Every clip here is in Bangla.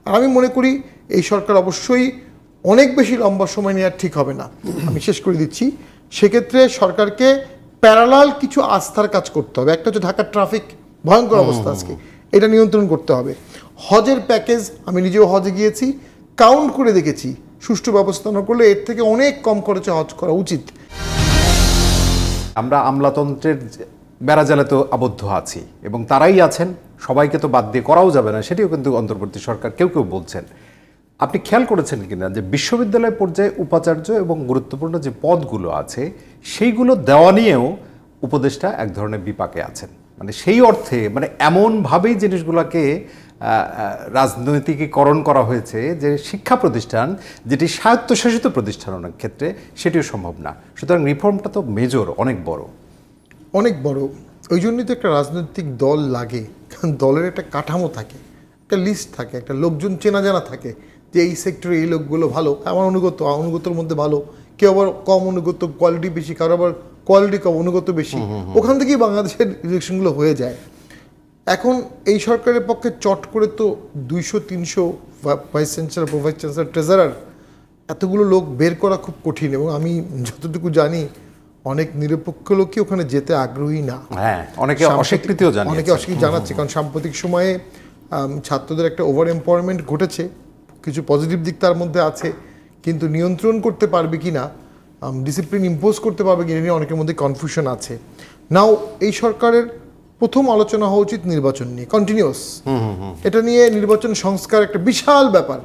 আর আমি মনে করি এই সরকার অবশ্যই অনেক বেশি লম্বা সময় নেওয়া ঠিক হবে না। আমি শেষ করে দিচ্ছি। সেক্ষেত্রে সরকারকে প্যারালাল কিছু আস্থার কাজ করতে হবে। একটা হচ্ছে ঢাকার ট্রাফিক ভয়ঙ্কর অবস্থা আজকে, এটা নিয়ন্ত্রণ করতে হবে। হজের প্যাকেজ, আমি নিজেও হজে গিয়েছি, কাউন্ট করে দেখেছি, সুষ্ঠু ব্যবস্থা না করলে এর থেকে অনেক কম খরচে হজ করা উচিত। আমরা আমলাতন্ত্রের বেড়াজালে তো আবদ্ধ আছি এবং তারাই আছেন, সবাইকে তো বাদ দিয়ে করাও যাবে না, সেটিও কিন্তু অন্তর্বর্তী সরকার কেউ কেউ বলছেন। আপনি খেয়াল করেছেন কিনা যে বিশ্ববিদ্যালয় পর্যায়ে উপাচার্য এবং গুরুত্বপূর্ণ যে পদগুলো আছে সেইগুলো দেওয়া নিয়েও উপদেষ্টা এক ধরনের বিপাকে আছেন। মানে সেই অর্থে মানে এমনভাবেই জিনিসগুলোকে রাজনৈতিকীকরণ করা হয়েছে যে শিক্ষা প্রতিষ্ঠান যেটি স্বায়ত্তশাসিত প্রতিষ্ঠান অনেক ক্ষেত্রে সেটিও সম্ভব না। সুতরাং রিফর্মটা তো মেজর, অনেক বড়। ওই জন্যই তো একটা রাজনৈতিক দল লাগে, কারণ দলের একটা কাঠামো থাকে, একটা লিস্ট থাকে, একটা লোকজন চেনা জানা থাকে যে এই সেক্টরে এই লোকগুলো ভালো, আমার অনুগতর মধ্যে ভালো, কেউ আবার কম অনুগত, কোয়ালিটি বেশি, কারো আবার কোয়ালিটি কম, অনুগত বেশি। ওখান থেকেই বাংলাদেশের ইলেকশনগুলো হয়ে যায়। এখন এই সরকারের পক্ষে চট করে তো 200-300 vice chancellor, pro vice chancellor, treasurer এতগুলো লোক বের করা খুব কঠিন। এবং আমি যতটুকু জানি অনেক নিরপেক্ষ লোকই ওখানে যেতে আগ্রহী না। অনেকে অস্বীকৃতিও জানাচ্ছে, কারণ সাম্প্রতিক সময়ে ছাত্রদের একটা ওভার এম্পাওয়ারমেন্ট ঘটেছে, কিছু পজিটিভ দিক তার মধ্যে আছে, কিন্তু নিয়ন্ত্রণ করতে পারবে কি না, ডিসিপ্লিন ইম্পোজ করতে পারবে কিনা নিয়ে অনেকের মধ্যে কনফিউশন আছে। নাও এই সরকারের প্রথম আলোচনা হওয়া উচিত নির্বাচন নিয়ে, কন্টিনিউয়াস। এটা নিয়ে নির্বাচন সংস্কার একটা বিশাল ব্যাপার।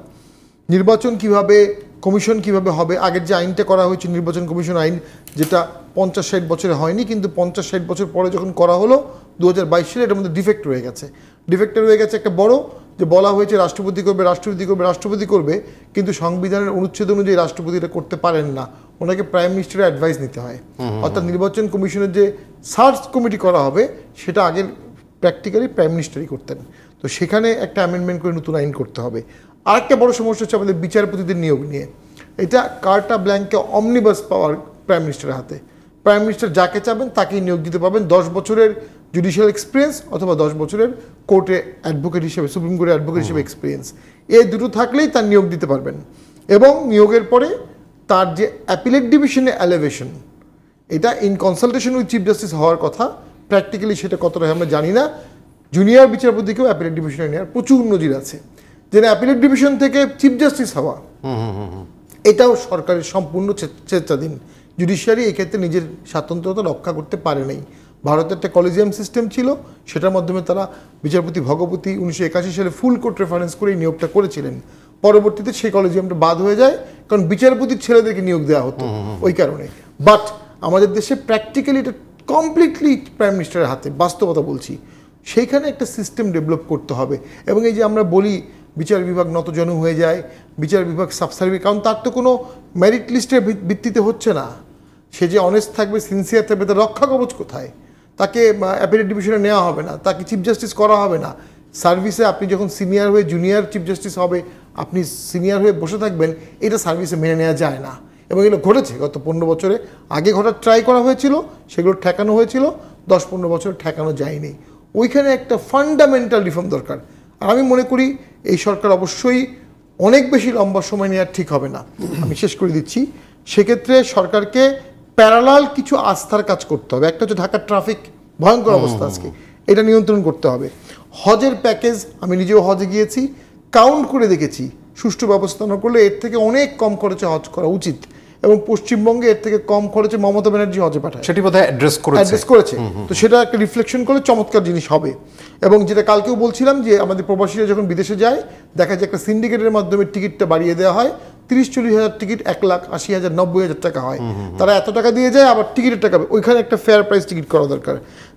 নির্বাচন কিভাবে, কমিশন কিভাবে হবে, আগের যে আইনটা করা হয়েছে নির্বাচন কমিশন আইন, যেটা 50-60 বছরে হয়নি, কিন্তু 50-60 বছর পরে যখন করা হলো 2022 সালে, এটার মধ্যে ডিফেক্ট রয়ে গেছে। একটা বড় যে বলা হয়েছে রাষ্ট্রপতি করবে, কিন্তু সংবিধানের অনুচ্ছেদ অনুযায়ী রাষ্ট্রপতি এটা করতে পারেন না, ওনাকে প্রাইম মিনিস্টারের অ্যাডভাইস নিতে হয়। অর্থাৎ নির্বাচন কমিশনের যে সার্চ কমিটি করা হবে সেটা আগের প্র্যাকটিক্যালি প্রাইম মিনিস্টারই করতেন। তো সেখানে একটা অ্যামেন্ডমেন্ট করে নতুন আইন করতে হবে। আরেকটা বড় সমস্যা হচ্ছে আমাদের বিচারপতিদের নিয়োগ নিয়ে। এটা কার্টা ব্ল্যাঙ্কে অমনিবাস পাওয়ার প্রাইম মিনিস্টারের হাতে। প্রাইম মিনিস্টার যাকে চাবেন তাকেই নিয়োগ দিতে পারবেন, 10 বছরের জুডিশিয়াল এক্সপিরিয়েন্স অথবা 10 বছরের কোর্টে অ্যাডভোকেট হিসেবে, সুপ্রিম কোর্টে অ্যাডভোকেট হিসেবে এক্সপিরিয়েন্স, এই দুটো থাকলেই তার নিয়োগ দিতে পারবেন। এবং নিয়োগের পরে তার যে অ্যাপিলেট ডিভিশনে এলিভেশন, এটা in consultation with chief justice হওয়ার কথা, প্র্যাকটিক্যালি সেটা কতটা আমরা জানি না। জুনিয়র বিচারপতিকেও অ্যাপিলেট ডিভিশনে নেওয়ার প্রচুর নজির আছে, যেটা অ্যাপিলেট ডিভিশন থেকে চিফ জাস্টিস হওয়া, এটাও সরকারের সম্পূর্ণ স্বেচ্ছাধীন। জুডিশিয়ারি এক্ষেত্রে নিজের স্বাতন্ত্রতা রক্ষা করতে পারে নাই। ভারতের একটা কলেজিয়াম সিস্টেম ছিল, সেটার মাধ্যমে তারা বিচারপতি ভগবতী 1981 সালে ফুল কোর্ট রেফারেন্স করে নিয়োগটা করেছিলেন। পরবর্তীতে সেই কলেজিয়ামটা বাদ হয়ে যায়, কারণ বিচারপতির ছেলেদেরকে নিয়োগ দেওয়া হতো ওই কারণে। বাট আমাদের দেশে প্র্যাকটিক্যালি এটা কমপ্লিটলি প্রাইম মিনিস্টারের হাতে, বাস্তবতা বলছি। সেইখানে একটা সিস্টেম ডেভেলপ করতে হবে। এবং এই যে আমরা বলি বিচার বিভাগ নতজনু হয়ে যায়, বিচার বিভাগ সাবসার্ভিস, কারণ তার তো কোনো মেরিট লিস্টের ভিত্তিতে হচ্ছে না। সে যে অনেস্ট থাকবে, সিনসিয়ার থাকবে, তার রক্ষা কবচ কোথায়? তাকে অ্যাপিলেট ডিভিশনে নেওয়া হবে না, তাকে চিফ জাস্টিস করা হবে না। সার্ভিসে আপনি যখন সিনিয়র হয়ে জুনিয়র চিফ জাস্টিস হবে, আপনি সিনিয়র হয়ে বসে থাকবেন, এটা সার্ভিসে মেনে নেওয়া যায় না। এবং এগুলো ঘটেছে গত 15 বছরে। আগে ঘটার ট্রাই করা হয়েছিল, সেগুলো ঠেকানো হয়েছিল, 10-15 বছর ঠেকানো যায়নি। ওইখানে একটা ফান্ডামেন্টাল রিফর্ম দরকার। আর আমি মনে করি এই সরকার অবশ্যই অনেক বেশি লম্বা সময় নেওয়া ঠিক হবে না। আমি শেষ করে দিচ্ছি। সেক্ষেত্রে সরকারকে প্যারালাল কিছু আস্থার কাজ করতে হবে। একটা হচ্ছে ঢাকার ট্রাফিক ভয়ঙ্কর অবস্থা আজকে, এটা নিয়ন্ত্রণ করতে হবে। হজের প্যাকেজ, আমি নিজেও হজে গিয়েছি, কাউন্ট করে দেখেছি, সুষ্ঠু ব্যবস্থা না করলে এর থেকে অনেক কম খরচে হজ করা উচিত। এবং পশ্চিমবঙ্গে এর থেকে কম খরচে মমতা ব্যানার্জি হজে পাঠায়, সেটি বোধহয় অ্যাড্রেস করেছে। তো সেটা একটা রিফ্লেকশন করে চমৎকার জিনিস হবে। এবং যেটা কালকেও বলছিলাম যে আমাদের প্রবাসীরা যখন বিদেশে যায়, দেখা যায় একটা সিন্ডিকেটের মাধ্যমে টিকিটটা বাড়িয়ে দেওয়া হয়, 30-40 হাজার টিকিট 1,80,000-90,000 টাকা হয়। তারা এত টাকা দিয়ে যায়, আবার টিকিটের টাকা, ওইখানে একটা ফেয়ার প্রাইস টিকিট করা দরকার,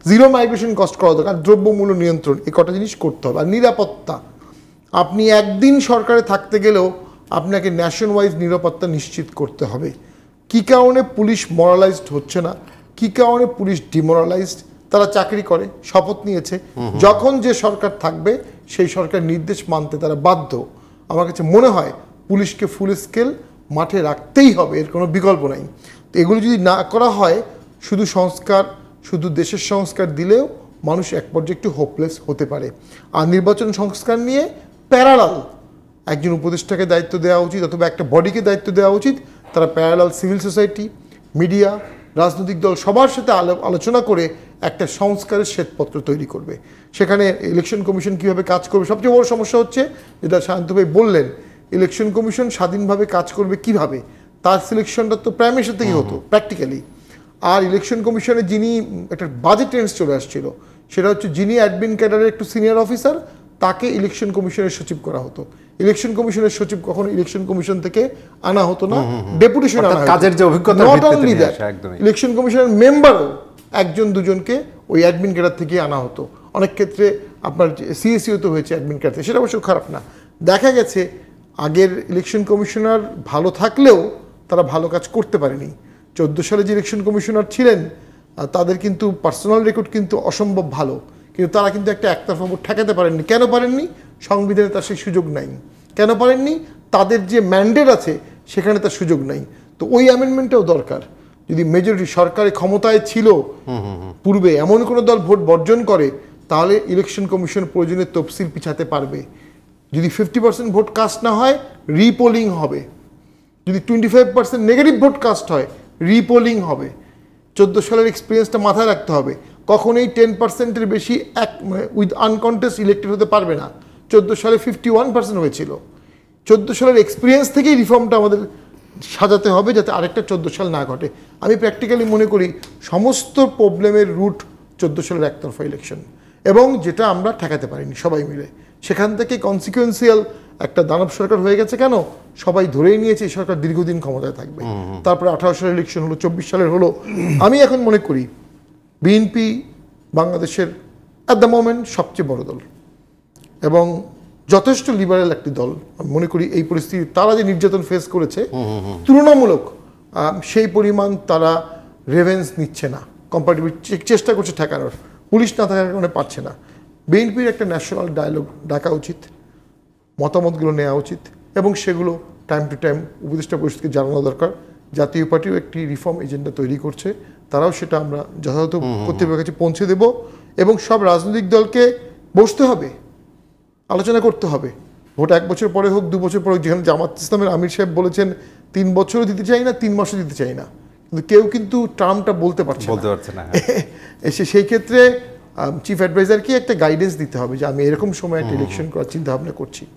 জিরো মাইগ্রেশন কস্ট করা দরকার, দ্রব্যমূল্য নিয়ন্ত্রণ, এই কটা জিনিস করতে হবে। আর নিরাপত্তা, আপনি একদিন সরকারে থাকতে গেলেও আপনাকে ন্যাশন ওয়াইজ নিরাপত্তা নিশ্চিত করতে হবে। কী কারণে পুলিশ মরালাইজড হচ্ছে না, কী কারণে পুলিশ ডিমোরালাইজড? তারা চাকরি করে, শপথ নিয়েছে, যখন যে সরকার থাকবে সেই সরকার নির্দেশ মানতে তারা বাধ্য। আমার কাছে মনে হয় পুলিশকে ফুল স্কেল মাঠে রাখতেই হবে, এর কোনো বিকল্প নাই। তো এগুলো যদি না করা হয়, শুধু সংস্কার, শুধু দেশের সংস্কার দিলেও মানুষ এক পর্যায়ে একটু হোপলেস হতে পারে। আর নির্বাচন সংস্কার নিয়ে প্যারালাল একজন উপদেষ্টাকে দায়িত্ব দেওয়া উচিত অথবা একটা বডিকে দায়িত্ব দেওয়া উচিত, তারা প্যারালাল সিভিল সোসাইটি, মিডিয়া, রাজনৈতিক দল সবার সাথে আলোচনা করে একটা সংস্কারের শ্বেতপত্র তৈরি করবে। সেখানে ইলেকশন কমিশন কীভাবে কাজ করবে, সবচেয়ে বড় সমস্যা হচ্ছে যেটা শান্ত ভাই বললেন, ইলেকশন কমিশন স্বাধীনভাবে কাজ করবে কিভাবে, তার সিলেকশনটা তো প্রাইম মিনিস্টার থেকেই হতো প্র্যাকটিক্যালি। আর ইলেকশন কমিশনে যিনি একটা বাজে টেন্স চলে আসছিল, সেটা হচ্ছে যিনি অ্যাডমিন ক্যাডারের একটু সিনিয়র অফিসার তাকে ইলেকশন কমিশনের সচিব করা হতো। ইলেকশন কমিশনের সচিব কখনো ইলেকশন কমিশন থেকে আনা হতো না, ডেপুটেশন আনা হতো। কাজের যে অভিজ্ঞতা, নট অনলি দ্যাট, ইলেকশন কমিশনের মেম্বারও একজন দুজনকে ওই অ্যাডমিন ক্যাডার থেকে আনা হতো। অনেক ক্ষেত্রে আপনার সিএসইও তো হয়েছে অ্যাডমিন ক্যাডার থেকে, সেটা অবশ্য খারাপ না। দেখা গেছে আগের ইলেকশন কমিশনার ভালো থাকলেও তারা ভালো কাজ করতে পারেনি। 14 সালে যে ইলেকশন কমিশনার ছিলেন তাদের কিন্তু পার্সোনাল রেকর্ড কিন্তু অসম্ভব ভালো, কিন্তু তারা কিন্তু একটা একতরফা ভোট ঠেকাতে পারেননি। কেন পারেননি? সংবিধানে তার সেই সুযোগ নাই। কেন পারেননি? তাদের যে ম্যান্ডেট আছে সেখানে তার সুযোগ নাই। তো ওই অ্যামেন্ডমেন্টটাও দরকার। যদি মেজরিটি সরকারের ক্ষমতায় ছিল পূর্বে এমন কোনো দল ভোট বর্জন করে, তাহলে ইলেকশন কমিশন প্রয়োজনীয় তফসিল পিছাতে পারবে। যদি 50% ভোট কাস্ট না হয়, রিপোলিং হবে। যদি 25% নেগেটিভ ভোট কাস্ট হয়, রিপোলিং হবে। 14 সালের এক্সপিরিয়েন্সটা মাথায় রাখতে হবে। কখনোই 10%-এর বেশি উইথ আনকন্টেস্ট ইলেক্টেড হতে পারবে না। 14 সালে 51% হয়েছিল। 14 সালের এক্সপিরিয়েন্স থেকেই রিফর্মটা আমাদের সাজাতে হবে যাতে আরেকটা 14 সাল না ঘটে। আমি প্র্যাকটিক্যালি মনে করি সমস্ত প্রবলেমের রুট 14 সালের একতরফা ইলেকশন, এবং যেটা আমরা ঠেকাতে পারিনি সবাই মিলে। সেখান থেকে কনসিকুয়েন্সিয়াল একটা দানব সরকার হয়ে গেছে। কেন? সবাই ধরেই নিয়েছে এই সরকার দীর্ঘদিন ক্ষমতায় থাকবে। তারপরে 18 সালের ইলেকশন হলো, 24 সালের হলো। আমি এখন মনে করি বিএনপি বাংলাদেশের অ্যাট দ্য মোমেন্ট সবচেয়ে বড় দল এবং যথেষ্ট লিবারেল একটি দল। আমি মনে করি এই পরিস্থিতি তারা যে নির্যাতন ফেস করেছে তুলনামূলক সেই পরিমাণ তারা রেভেন্স নিচ্ছে না, কম্পারেটিভ চেষ্টা করছে ঠেকানোর। পুলিশ না থাকার কারণে পারছে না। বিএনপির একটা ন্যাশনাল ডায়ালগ ডাকা উচিত, মতামতগুলো নেওয়া উচিত এবং সেগুলো টাইম টু টাইম উপদেষ্টা পরিষদকে জানানো দরকার। জাতীয় পার্টিও একটি রিফর্ম এজেন্ডা তৈরি করছে, তারাও সেটা আমরা যথাযথ কর্তৃপক্ষের কাছে পৌঁছে দেব এবং সব রাজনৈতিক দলকে বসতে হবে, আলোচনা করতে হবে। ভোট 1 বছর পরে হোক, 2 বছর পরে হোক। যেখানে জামাত ইসলামের আমির সাহেব বলেছেন 3 বছরও দিতে চাই না, 3 মাসও দিতে চাই না, কিন্তু কেউ কিন্তু টার্মটা বলতে পারছে না। এসে সেই ক্ষেত্রে চিফ অ্যাডভাইজারকে একটা গাইডেন্স দিতে হবে যে আমি এরকম সময় একটা ইলেকশন করার চিন্তা ভাবনা করছি।